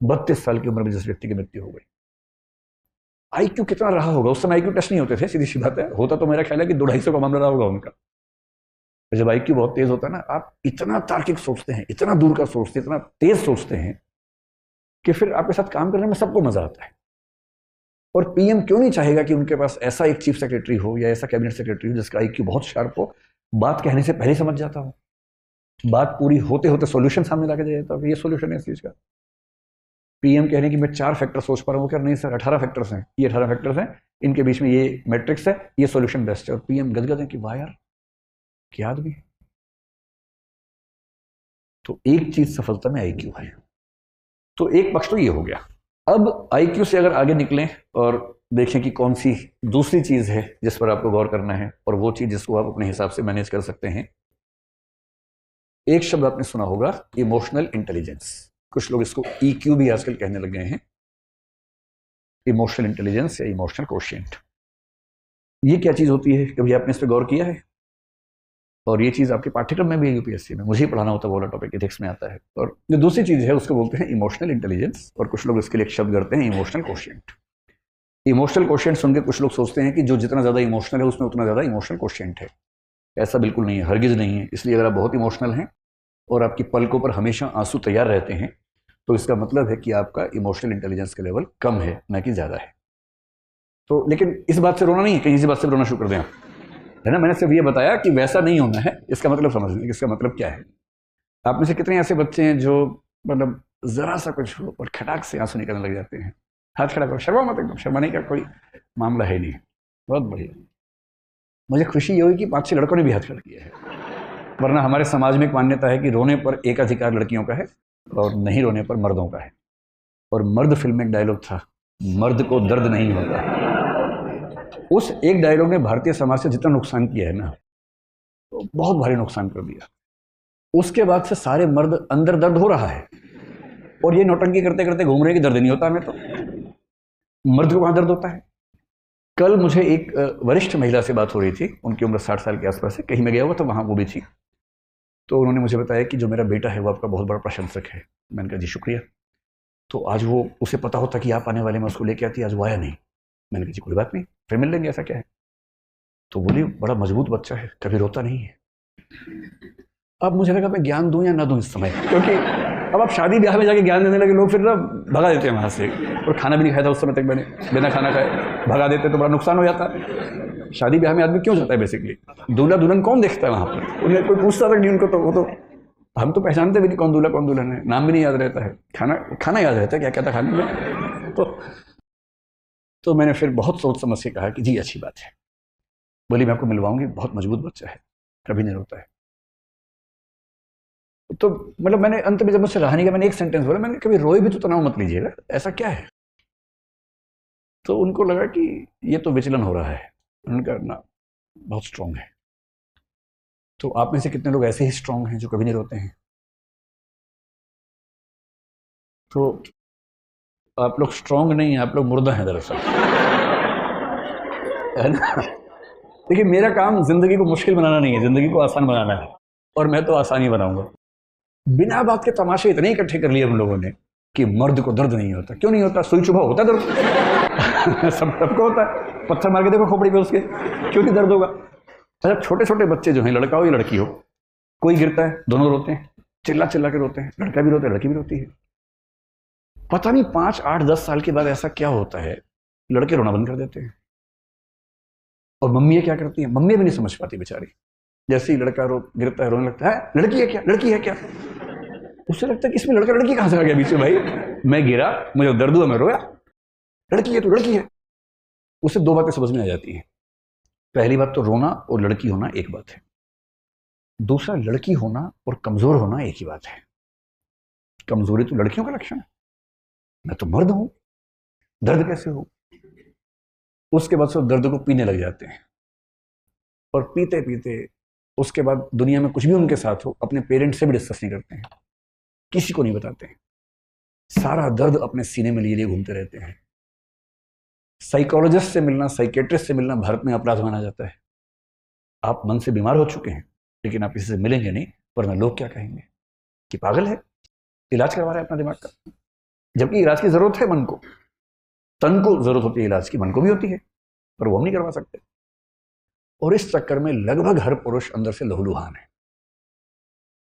32 साल की उम्र में जिस व्यक्ति की मृत्यु हो गई। आईक्यू कितना रहा होगा? उस समय आईक्यू टेस्ट नहीं होते थे, सीधी सी बात है। होता तो मेरा ख्याल है कि 200-250 का मामला रहा होगा उनका। जब आईक्यू बहुत तेज होता है ना, आप इतना तार्किक सोचते हैं, इतना दूर का सोचते हैं, इतना तेज सोचते हैं कि फिर आपके साथ काम करने में सबको मजा आता है। और पीएम क्यों नहीं चाहेगा कि उनके पास ऐसा एक चीफ सेक्रेटरी हो या ऐसा कैबिनेट सेक्रेटरी हो जिसका आईक्यू बहुत शार्प हो, बात कहने से पहले समझ जाता हो, बात पूरी होते होते सॉल्यूशन सामने लाके दे देता हो कि ये सॉल्यूशन है इस चीज का। पीएम कह रहे हैं कि मैं 4 फैक्टर सोच पा रहा हूँ, क्या नहीं सर 18 फैक्टर्स हैं, ये 18 फैक्टर्स हैं, इनके बीच में ये मैट्रिक्स है, ये सॉल्यूशन बेस्ट है। और पीएम गदगद है कि वाह यार क्या आदमी। तो एक चीज सफलता में आईक्यू है। तो एक पक्ष तो ये हो गया। अब आईक्यू से अगर आगे निकलें और देखें कि कौन सी दूसरी चीज है जिस पर आपको गौर करना है, और वो चीज जिसको आप अपने हिसाब से मैनेज कर सकते हैं। एक शब्द आपने सुना होगा, इमोशनल इंटेलिजेंस। कुछ लोग इसको ईक्यू भी आजकल कहने लग गए हैं, इमोशनल इंटेलिजेंस या इमोशनल कोशिएंट। ये क्या चीज होती है, कभी आपने इस पर गौर किया है? और ये चीज आपके पाठ्यक्रम में भी है, यूपीएससी में मुझे ही पढ़ाना होता है, वो वाला टॉपिक इथिक्स में आता है। और जो दूसरी चीज है उसको बोलते हैं इमोशनल इंटेलिजेंस, और कुछ लोग इसके लिए एक शब्द करते हैं इमोशनल कोशिएंट। इमोशनल कोशिएंट सुन के कुछ लोग सोचते हैं कि जो जितना ज्यादा इमोशनल है उसमें उतना ज्यादा इमोशनल कोशिएंट है। ऐसा बिल्कुल नहीं है, हरगिज नहीं है। इसलिए अगर आप बहुत इमोशनल हैं और आपकी पलकों पर हमेशा आंसू तैयार रहते हैं, तो इसका मतलब है कि आपका इमोशनल इंटेलिजेंस का लेवल कम है, ना कि ज्यादा है। तो लेकिन इस बात से रोना नहीं है, कहीं इसी बात से रोना शुरू कर दें आप, है ना। मैंने सिर्फ ये बताया कि वैसा नहीं होना है, इसका मतलब समझ लें, इसका मतलब क्या है। आप में से कितने ऐसे बच्चे हैं जो मतलब जरा सा कुछ हो और खटाक से आंसू निकलने लग जाते हैं? हाथ खड़ा करो, शर्मा मत, एकदम शर्माने का कोई मामला है नहीं। बहुत बढ़िया। मुझे खुशी ये हुई कि 5-6 लड़कों ने भी हाथ खड़ा किया है, वरना हमारे समाज में एक मान्यता है कि रोने पर एक अधिकार लड़कियों का है और नहीं रोने पर मर्दों का है। और मर्द फिल्म में एक डायलॉग था, मर्द को दर्द नहीं होता। उस एक डायलॉग ने भारतीय समाज से जितना नुकसान किया है ना, तो बहुत भारी नुकसान कर दिया। उसके बाद से सारे मर्द अंदर दर्द हो रहा है, और ये नौटंकी करते करते घूम रहे हैं कि दर्द नहीं होता हमें। तो मर्द को कहां दर्द होता है? कल मुझे एक वरिष्ठ महिला से बात हो रही थी, उनकी उम्र 60 साल के आसपास है, कहीं मैं गया हुआ तो वहां वो भी थी। तो उन्होंने मुझे बताया कि जो मेरा बेटा है वो आपका बहुत बड़ा प्रशंसक है। मैंने कहा जी शुक्रिया। तो आज वो, उसे पता होता कि आप आने वाले, मैं उसको लेके आती, आज वो आया नहीं। मैंने कहा जी कोई बात नहीं, फिर मिल लेंगे, ऐसा क्या है। तो बोली बड़ा मजबूत बच्चा है, कभी रोता नहीं है। अब मुझे लगा मैं ज्ञान दूं या ना दूं इस समय, क्योंकि अब आप शादी ब्याह में जाके ज्ञान देने लगे, लोग फिर ना भगा देते हैं वहां से। और खाना भी नहीं खाया था उस समय तक मैंने, बिना खाना खाए भगा देते तो बड़ा नुकसान हो जाता। शादी ब्याह में आदमी क्यों जाता है बेसिकली? दूल्हा दुल्हन कौन देखता है वहां पर? उन्हें कोई पूछता तक नहीं उनको, तो वो तो हम तो पहचानते भी नहीं कौन दूल्हा कौन दुल्हन है, नाम भी नहीं याद रहता है, खाना खाना याद रहता है क्या क्या था खाने में। तो मैंने फिर बहुत सोच समझ के कहा कि जी अच्छी बात है। बोली मैं आपको मिलवाऊंगी, बहुत मजबूत बच्चा है, कभी नहीं रोता है। तो मतलब मैंने अंत में जब मुझसे रहा नहीं गया, मैंने एक सेंटेंस बोला, मैंने कभी रोए भी तो तनाव मत लीजिएगा, ऐसा क्या है। तो उनको लगा कि ये तो विचलन हो रहा है। उनका ना बहुत स्ट्रांग है। तो आप में से कितने लोग ऐसे ही स्ट्रांग हैं जो कभी नहीं रोते हैं? तो आप लोग स्ट्रांग नहीं हैं, आप लोग मुर्दा हैं दरअसल, है ना। देखिए मेरा काम जिंदगी को मुश्किल बनाना नहीं है, जिंदगी को आसान बनाना है, और मैं तो आसानी बनाऊंगा। बिना बात के तमाशे इतने इकट्ठे कर लिए हम लोगों ने कि मर्द को दर्द नहीं होता। क्यों नहीं होता? सुई चुभा होता है दर्द। सबको होता है, पत्थर मार के देखो खोपड़ी पे उसके, क्यों नहीं दर्द होगा। अच्छा छोटे छोटे बच्चे जो हैं, लड़का हो या लड़की हो, कोई गिरता है दोनों रोते हैं, चिल्ला चिल्ला के रोते हैं, लड़का भी रोता है लड़की भी रोती है। पता नहीं 5, 8, 10 साल के बाद ऐसा क्या होता है, लड़के रोना बंद कर देते हैं। और मम्मी क्या करती है, मम्मी भी नहीं समझ पाती बेचारी। जैसे ही लड़का गिरता है, रोने लगता है, लड़की है क्या, लड़की है क्या। उससे लगता है कि इसमें लड़का लड़की कहां से आ गया बीच में, भाई मैं गिरा, मुझे दर्द हुआ, मैं रोया, लड़की है तो लड़की है। उसे 2 बातें समझ में आ जाती हैं। पहली बात तो रोना और लड़की होना एक बात है, दूसरा लड़की होना और कमजोर होना एक ही बात है। कमजोरी तो लड़कियों का लक्षण है, मैं तो मर्द हूं, दर्द कैसे हो। उसके बाद सब दर्द को पीने लग जाते हैं, और पीते पीते उसके बाद दुनिया में कुछ भी उनके साथ हो, अपने पेरेंट्स से भी डिस्कस नहीं करते हैं, किसी को नहीं बताते हैं, सारा दर्द अपने सीने में लिए घूमते रहते हैं। साइकोलॉजिस्ट से मिलना, साइकेट्रिस्ट से मिलना भारत में अपराध माना जाता है। आप मन से बीमार हो चुके हैं, लेकिन आप किसी से मिलेंगे नहीं, वरना लोग क्या कहेंगे कि पागल है, इलाज करवा रहा है अपना दिमाग का। जबकि इलाज की जरूरत है मन को, तन को जरूरत होती है इलाज की, मन को भी होती है, पर वो हम नहीं करवा सकते। और इस चक्कर में लगभग हर पुरुष अंदर से लहूलुहान है,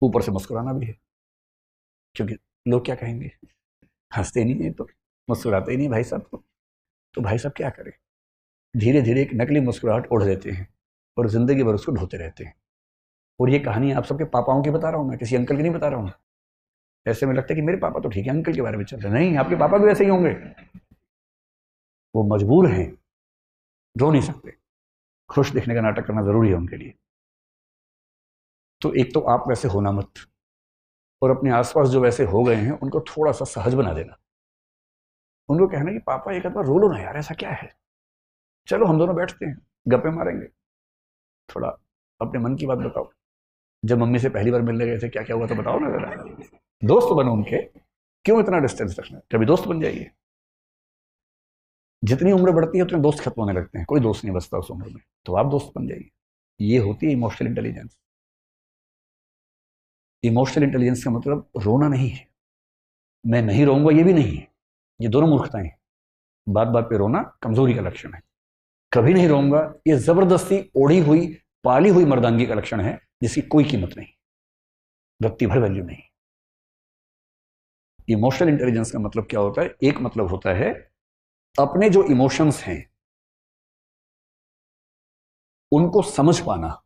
ऊपर से मुस्कुराना भी है, क्योंकि लोग क्या कहेंगे, हंसते नहीं है तो, मुस्कुराते ही नहीं भाई साहब तो भाई साहब क्या करें। धीरे धीरे एक नकली मुस्कुराहट ओढ़ देते हैं और जिंदगी भर उसको ढोते रहते हैं। और ये कहानी आप सबके पापाओं की बता रहा हूं मैं, किसी अंकल की नहीं बता रहा हूं। ऐसे में लगता है कि मेरे पापा तो ठीक है, अंकल के बारे में चल रहे, नहीं, आपके पापा भी ऐसे ही होंगे। वो मजबूर हैं, रो नहीं सकते, खुश दिखने का नाटक करना जरूरी है उनके लिए। तो एक तो आप वैसे होना मत, और अपने आसपास जो वैसे हो गए हैं उनको थोड़ा सा सहज बना देना। उनको कहना कि पापा एक आध बार रो लो ना यार, ऐसा क्या है, चलो हम दोनों बैठते हैं, गप्पे मारेंगे, थोड़ा अपने मन की बात बताओ। जब मम्मी से पहली बार मिलने गए थे क्या क्या हुआ तो बताओ ना जरा। दोस्त बनो उनके, क्यों इतना डिस्टेंस रखना, कभी दोस्त बन जाइए। जितनी उम्र बढ़ती है उतने दोस्त खत्म होने लगते हैं, कोई दोस्त नहीं बचता उस उम्र में, तो आप दोस्त बन जाइए। ये होती है इमोशनल इंटेलिजेंस। इमोशनल इंटेलिजेंस का मतलब रोना नहीं है, मैं नहीं रोऊंगा ये भी नहीं है, ये दोनों मूर्खताएं हैं। बात बात पे रोना कमजोरी का लक्षण है। कभी नहीं रोऊंगा ये जबरदस्ती ओढ़ी हुई पाली हुई मर्दांगी का लक्षण है, जिसकी कोई कीमत नहीं, रत्ती भर वैल्यू नहीं। इमोशनल इंटेलिजेंस का मतलब क्या होता है, एक मतलब होता है अपने जो इमोशंस हैं उनको समझ पाना,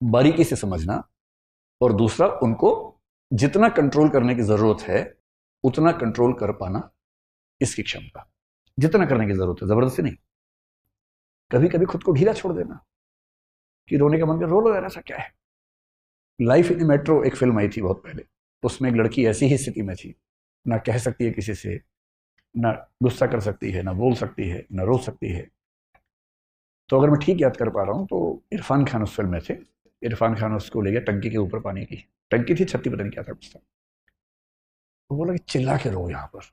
बारीकी से समझना, और दूसरा उनको जितना कंट्रोल करने की जरूरत है उतना कंट्रोल कर पाना, इसकी क्षमता। जितना करने की जरूरत है, जबरदस्ती नहीं। कभी कभी खुद को ढीला छोड़ देना कि रोने का मन कर रो लो यार, ऐसा क्या है। लाइफ इन मेट्रो एक फिल्म आई थी बहुत पहले, उसमें एक लड़की ऐसी ही स्थिति में थी, ना कह सकती है किसी से, ना गुस्सा कर सकती है, ना बोल सकती है, ना रो सकती है। तो अगर मैं ठीक याद कर पा रहा हूँ तो इरफान खान उस फिल्म में थे। इरफान खान उसको ले गया टंकी के ऊपर, पानी की टंकी थी, छत्ती पता नहीं क्या था कुछ था। वो बोला कि चिल्ला के रो यहाँ पर।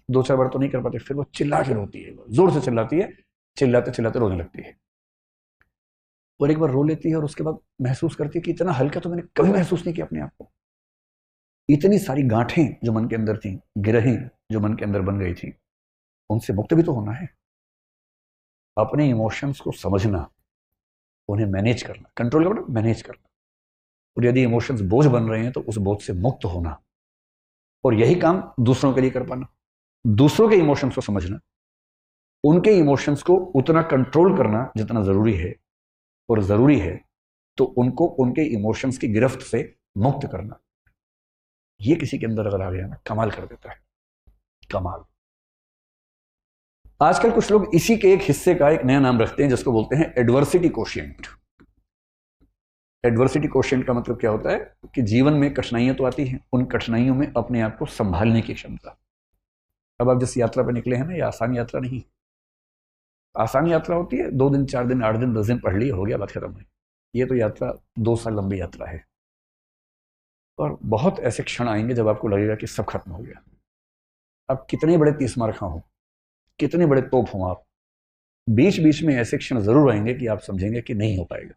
दो चार बार तो नहीं कर पाते, फिर वो चिल्ला के रोती है, जोर से चिल्लाती है, चिल्लाते चिल्लाते रोने लगती है। और एक बार रो लेती है और उसके बाद महसूस करती है कि इतना हल्का तो मैंने कभी महसूस नहीं किया अपने आप को। इतनी सारी गांठें जो मन के अंदर थी, गिरहें जो मन के अंदर बन गई थी, उनसे मुक्त भी तो होना है। अपने इमोशंस को समझना, उन्हें मैनेज करना, कंट्रोल करना, मैनेज करना। और यदि इमोशंस बोझ बन रहे हैं तो उस बोझ से मुक्त होना, और यही काम दूसरों के लिए कर पाना। दूसरों के इमोशंस को समझना, उनके इमोशंस को उतना कंट्रोल करना जितना जरूरी है, और जरूरी है तो उनको उनके इमोशंस की गिरफ्त से मुक्त करना। ये किसी के अंदर अगर आ गया ना, कमाल कर देता है, कमाल। आजकल कुछ लोग इसी के एक हिस्से का एक नया नाम रखते हैं जिसको बोलते हैं एडवर्सिटी कोशिएंट। एडवर्सिटी कोशिएंट का मतलब क्या होता है कि जीवन में कठिनाइयां तो आती हैं, उन कठिनाइयों में अपने आप को संभालने की क्षमता। अब आप जिस यात्रा पर निकले हैं ना, ये आसान यात्रा नहीं। आसान यात्रा होती है 2 दिन 4 दिन 8 दिन 10 दिन पढ़ लिए, हो गया, बात खत्म है। ये तो यात्रा 2 साल लंबी यात्रा है। और बहुत ऐसे क्षण आएंगे जब आपको लगेगा कि सब खत्म हो गया। अब कितने बड़े 30 मार्खा हो, कितने बड़े तोप हों आप, बीच बीच में ऐसे क्षण जरूर आएंगे कि आप समझेंगे कि नहीं हो पाएगा।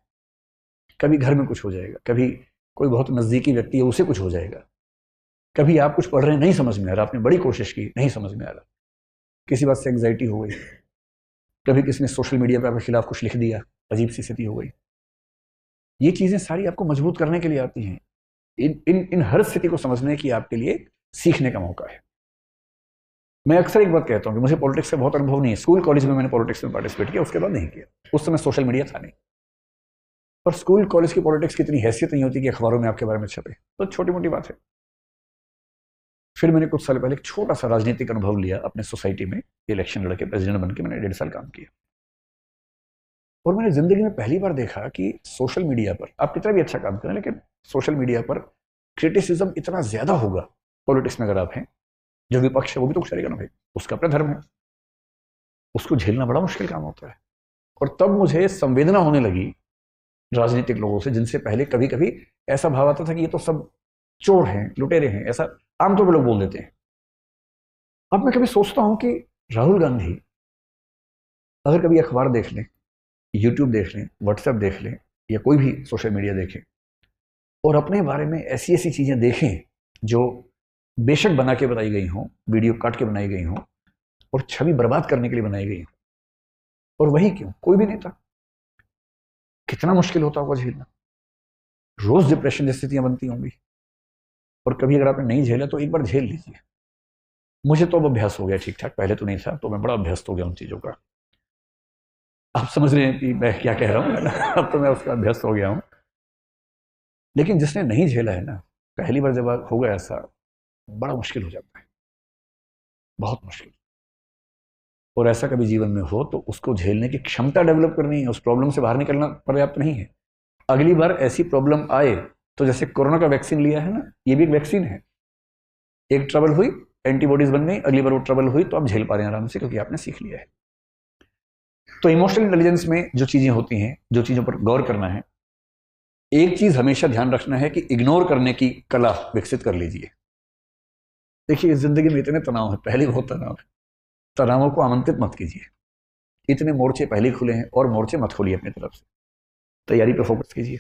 कभी घर में कुछ हो जाएगा, कभी कोई बहुत नजदीकी व्यक्ति है उसे कुछ हो जाएगा, कभी आप कुछ पढ़ रहे हैं नहीं समझ में आ रहा, आपने बड़ी कोशिश की नहीं समझ में आ रहा, किसी बात से एंग्जाइटी हो गई, कभी किसी ने सोशल मीडिया पर आपके खिलाफ कुछ लिख दिया, अजीब सी स्थिति हो गई। ये चीजें सारी आपको मजबूत करने के लिए आती हैं। इन हर स्थिति को समझने की आपके लिए सीखने का मौका है। मैं अक्सर एक बात कहता हूं कि मुझे पॉलिटिक्स का बहुत अनुभव नहीं है। स्कूल कॉलेज में मैंने पॉलिटिक्स में पार्टिसिपेट किया, उसके बाद नहीं किया। उस समय सोशल मीडिया था नहीं, और स्कूल कॉलेज की पॉलिटिक्स की इतनी हैसियत नहीं होती कि अखबारों में आपके बारे में छपे, तो छोटी मोटी बात है। फिर मैंने कुछ साल पहले एक छोटा सा राजनीतिक अनुभव लिया अपने सोसाइटी में, इलेक्शन लड़के प्रेसिडेंट बन के मैंने 1.5 साल काम किया। और मैंने जिंदगी में पहली बार देखा कि सोशल मीडिया पर आप कितना भी अच्छा काम करें, लेकिन सोशल मीडिया पर क्रिटिसिज्म इतना ज्यादा होगा। पॉलिटिक्स में अगर आप हैं, जो विपक्ष है वो भी तो कुछ करेगा ना भाई, उसका अपना धर्म है, उसको झेलना बड़ा मुश्किल काम होता है। और तब मुझे संवेदना होने लगी राजनीतिक लोगों से, जिनसे पहले कभी कभी ऐसा भाव आता था कि ये तो सब चोर हैं, लुटेरे हैं, ऐसा आमतौर पर लोग बोल देते हैं। अब मैं कभी सोचता हूं कि राहुल गांधी अगर कभी अखबार देख लें, यूट्यूब देख लें, व्हाट्सएप देख लें, या कोई भी सोशल मीडिया देखें, और अपने बारे में ऐसी ऐसी चीजें देखें जो बेशक बना के बनाई गई हों, वीडियो काट के बनाई गई हों और छवि बर्बाद करने के लिए बनाई गई हों, और वही क्यों, कोई भी नेता, कितना मुश्किल होता होगा झेलना, रोज डिप्रेशन जैसी स्थितियां बनती होंगी। और कभी अगर आपने नहीं झेला तो एक बार झेल लीजिए। मुझे तो अब अभ्यास हो गया ठीक ठाक, पहले तो नहीं था, तो मैं बड़ा अभ्यस्त हो गया उन चीजों का। आप समझ रहे हैं कि मैं क्या कह रहा हूं अब तो मैं उसका अभ्यस्त हो गया हूं। लेकिन जिसने नहीं झेला है ना, पहली बार जब होगा ऐसा, बड़ा मुश्किल हो जाता है, बहुत मुश्किल। और ऐसा कभी जीवन में हो तो उसको झेलने की क्षमता डेवलप करनी है, उस प्रॉब्लम से बाहर निकलना पर्याप्त नहीं है। अगली बार ऐसी प्रॉब्लम आए तो जैसे कोरोना का वैक्सीन लिया है ना, ये भी एक वैक्सीन है। एक ट्रबल हुई, एंटीबॉडीज बन गई, अगली बार वो ट्रबल हुई तो आप झेल पा रहे हैं आराम से, क्योंकि आपने सीख लिया है। तो इमोशनल इंटेलिजेंस में जो चीजें होती हैं, जो चीजों पर गौर करना है, एक चीज हमेशा ध्यान रखना है कि इग्नोर करने की कला विकसित कर लीजिए। देखिए, इस जिंदगी में इतने तनाव है, पहले बहुत तनाव है, तनावों को आमंत्रित मत कीजिए। इतने मोर्चे पहले खुले हैं, और मोर्चे मत खोलिए अपनी तरफ से। तैयारी पर फोकस कीजिए,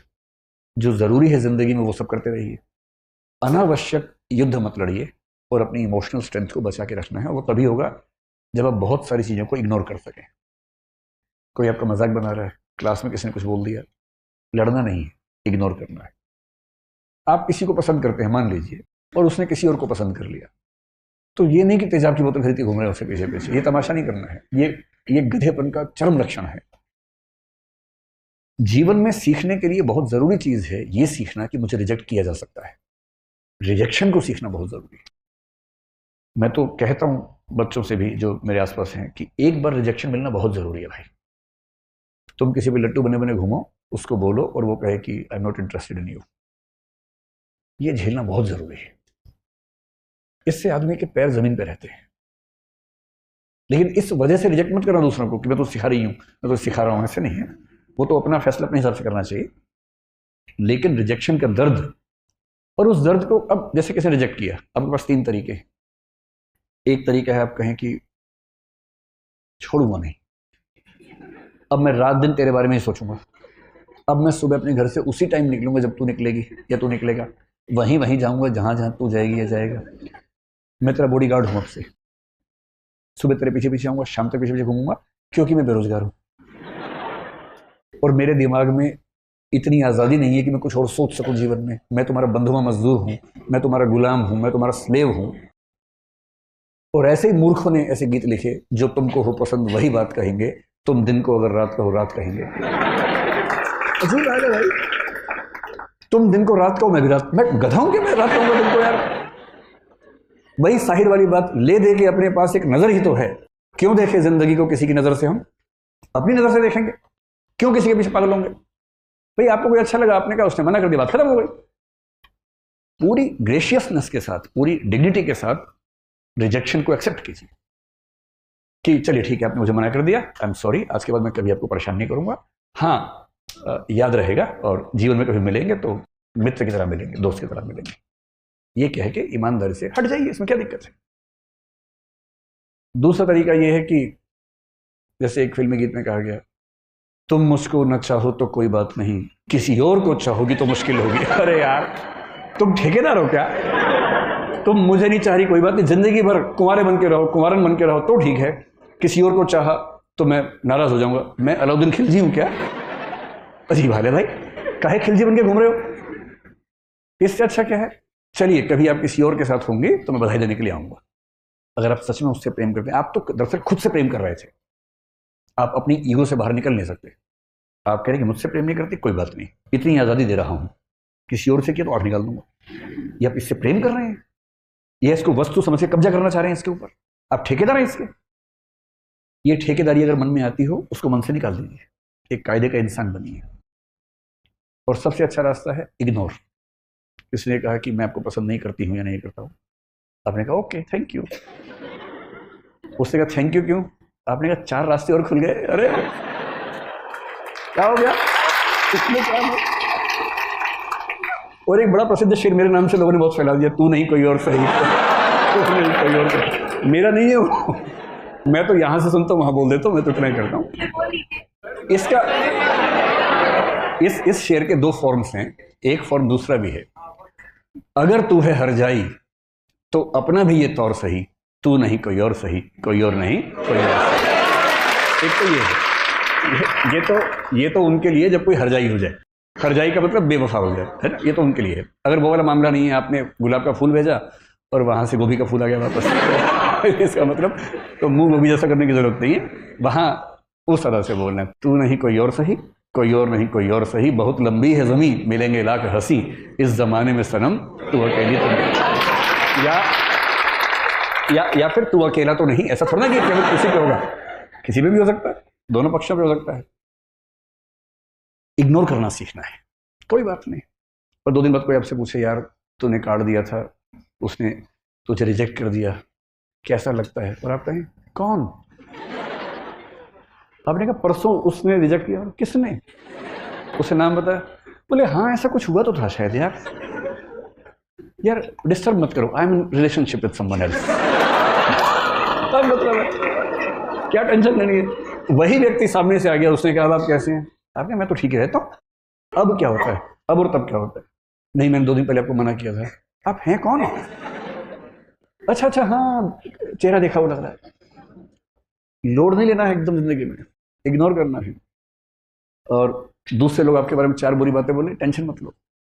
जो जरूरी है जिंदगी में वो सब करते रहिए। अनावश्यक युद्ध मत लड़िए, और अपनी इमोशनल स्ट्रेंथ को बचा के रखना है। वो तभी होगा जब आप बहुत सारी चीजों को इग्नोर कर सकें। कोई आपका मजाक बना रहा है, क्लास में किसी ने कुछ बोल दिया, लड़ना नहीं है, इग्नोर करना है। आप किसी को पसंद करते हैं मान लीजिए, और उसने किसी और को पसंद कर लिया, तो ये नहीं कि तेजाब की बोतल खरीदती घूम रहे हैं उसके पीछे पीछे, ये तमाशा नहीं करना है। ये गधेपन का चरम लक्षण है। जीवन में सीखने के लिए बहुत जरूरी चीज है ये सीखना कि मुझे रिजेक्ट किया जा सकता है। रिजेक्शन को सीखना बहुत जरूरी है। मैं तो कहता हूं बच्चों से भी जो मेरे आसपास हैं कि एक बार रिजेक्शन मिलना बहुत जरूरी है भाई। तुम किसी भी लट्टू बने बने घूमो, उसको बोलो और वो कहे कि I am not interested in you, ये झेलना बहुत जरूरी है। इससे आदमी के पैर जमीन पे रहते हैं। लेकिन इस वजह से रिजेक्ट मत करना दूसरों को कि मैं तो सिखा रही हूं, मैं तो सिखा रहा हूं, ऐसे नहीं है। वो तो अपना फैसला अपने हिसाब से करना चाहिए। लेकिन रिजेक्शन का दर्द, और उस दर्द को, अब जैसे किसी रिजेक्ट किया, आपके पास तीन तरीके हैं। एक तरीका है आप कहें कि छोड़ूंगा नहीं, अब मैं रात दिन तेरे बारे में ही सोचूंगा, अब मैं सुबह अपने घर से उसी टाइम निकलूंगा जब तू निकलेगी या तू निकलेगा, वहीं वहीं जाऊंगा जहां जहां तू जाएगी या जाएगा। मैं तेरा बॉडी गार्ड हूं अब से, सुबह तेरे पीछे पीछे आऊंगा, शाम तक पीछे पीछे घूमूंगा, क्योंकि मैं बेरोजगार हूं और मेरे दिमाग में इतनी आज़ादी नहीं है कि मैं कुछ और सोच सकूं जीवन में। मैं तुम्हारा बंधुआ मजदूर हूं, मैं तुम्हारा गुलाम हूं, मैं तुम्हारा स्लेव हूं। और ऐसे ही मूर्खों ने ऐसे गीत लिखे, जो तुमको हो पसंद वही बात कहेंगे, तुम दिन को अगर रात कहो रात कहेंगे। अजीब बात है भाई, तुम दिन को रात कहो मैं भी रात, मैं गधा हूं कि मैं रात कहूंगा दिन को यार। वही साहिर वाली बात, ले दे के अपने पास एक नजर ही तो है, क्यों देखे जिंदगी को किसी की नजर से, हम अपनी नजर से देखेंगे, क्यों किसी के पीछे पागल होंगे। भाई आपको कोई अच्छा लगा, आपने कहा, उसने मना कर दिया, बात खत्म हो गई। पूरी ग्रेशियसनेस के साथ, पूरी डिग्निटी के साथ रिजेक्शन को एक्सेप्ट कीजिए कि चलिए ठीक है, आपने मुझे मना कर दिया, आई एम सॉरी, आज के बाद मैं कभी आपको परेशान नहीं करूंगा। हाँ, याद रहेगा, और जीवन में कभी मिलेंगे तो मित्र की तरह मिलेंगे, दोस्त की तरह मिलेंगे। ये कह के ईमानदारी से हट जाइए, इसमें क्या दिक्कत है। दूसरा तरीका यह है कि जैसे एक फिल्मी गीत में कहा गया, तुम मुझको न चाहो तो कोई बात नहीं, किसी और को चाहोगी तो मुश्किल होगी। अरे यार, तुम ठेकेदार हो क्या? तुम मुझे नहीं चाह रही, कोई बात नहीं, जिंदगी भर कुंवारे बन के रहो, कुंवारन बन के रहो तो ठीक है, किसी और को चाहा तो मैं नाराज हो जाऊंगा। मैं अलाउद्दीन खिलजी हूं क्या? अजीब हाल है भाई, काहे खिलजी बन के घूम रहे हो? इससे अच्छा क्या है, चलिए कभी आप किसी और के साथ होंगे तो मैं बधाई देने के लिए आऊंगा। अगर आप सच में उससे प्रेम करते हैं, आप तो दरअसल खुद से प्रेम कर रहे थे, आप अपनी ईगो से बाहर निकल नहीं सकते। आप कह रहे हैं कि मुझसे प्रेम नहीं करते, कोई बात नहीं, इतनी आज़ादी दे रहा हूं, किसी और से किया तो आठ निकाल दूंगा। ये आप इससे प्रेम कर रहे हैं, ये इसको वस्तु समझ के कब्जा करना चाह रहे हैं इसके ऊपर, आप ठेकेदार हैं इसके। ये ठेकेदारी अगर मन में आती हो, उसको मन से निकाल दीजिए, एक कायदे का इंसान बनिए। और सबसे अच्छा रास्ता है इग्नोर। किसने कहा कि मैं आपको पसंद नहीं करती हूं या नहीं करता हूं, आपने कहा ओके थैंक यू, उसने कहा थैंक यू क्यों, आपने कहा चार रास्ते और खुल गए। अरे क्या हो गया इसमें, क्या हो? और एक बड़ा प्रसिद्ध शेर मेरे नाम से लोगों ने बहुत फैला दिया, तू नहीं कोई और सही, तू नहीं कोई और सही। मेरा नहीं है वो, मैं तो यहां से सुनता हूं वहां बोल देता हूं, मैं तो इतना ही करता हूं। इसका इस शेर के दो फॉर्म्स हैं, एक फॉर्म दूसरा भी है। अगर तू है हरजाई तो अपना भी ये तौर सही, तू नहीं कोई और सही, कोई और नहीं कोई और सही। एक तो ये है, ये तो उनके लिए जब कोई हरजाई हो जाए, हरजाई का मतलब बेवफा हो जाए, है ना, ये तो उनके लिए है। अगर वो वाला मामला नहीं है, आपने गुलाब का फूल भेजा और वहां से गोभी का फूल आ गया वापस इसका मतलब तो मुंह गोभी जैसा करने की जरूरत नहीं है, वहां उस तरह से बोलना है, तू नहीं कोई और सही, कोई और नहीं कोई और सही, बहुत लंबी है ज़मीं, मिलेंगे लाख हंसी, इस ज़माने में सनम तू अकेली तो नहीं। या फिर तू अकेला तो नहीं, ऐसा थोड़ा ना कि केवल किसी पे होगा, किसी पे भी हो सकता है, दोनों पक्षों पे हो सकता है। इग्नोर करना सीखना है, कोई बात नहीं। और 2 दिन बाद कोई आपसे पूछे, यार तूने कार्ड दिया था, उसने तुझे रिजेक्ट कर दिया, कैसा लगता है? और आप कहें कौन? आपने कहा परसों उसने रिजेक्ट किया। किसने? उसे नाम बताया। बोले हाँ ऐसा कुछ हुआ तो था शायद। यार डिस्टर्ब मत करो, I am in relationship with someone else. तब मतलब है क्या टेंशन लेनी है। वही व्यक्ति सामने से आ गया, उसने कहा आप कैसे हैं? आपने मैं तो ठीक रहता हूँ। अब क्या होता है? अब और तब क्या होता है? नहीं मैंने 2 दिन पहले आपको मना किया था। आप हैं कौन? अच्छा हाँ चेहरा देखा हुआ लग रहा है। लोड नहीं लेना है एकदम जिंदगी में, इग्नोर करना है। और दूसरे लोग आपके बारे में 4 बुरी बातें बोले, टेंशन मत लो।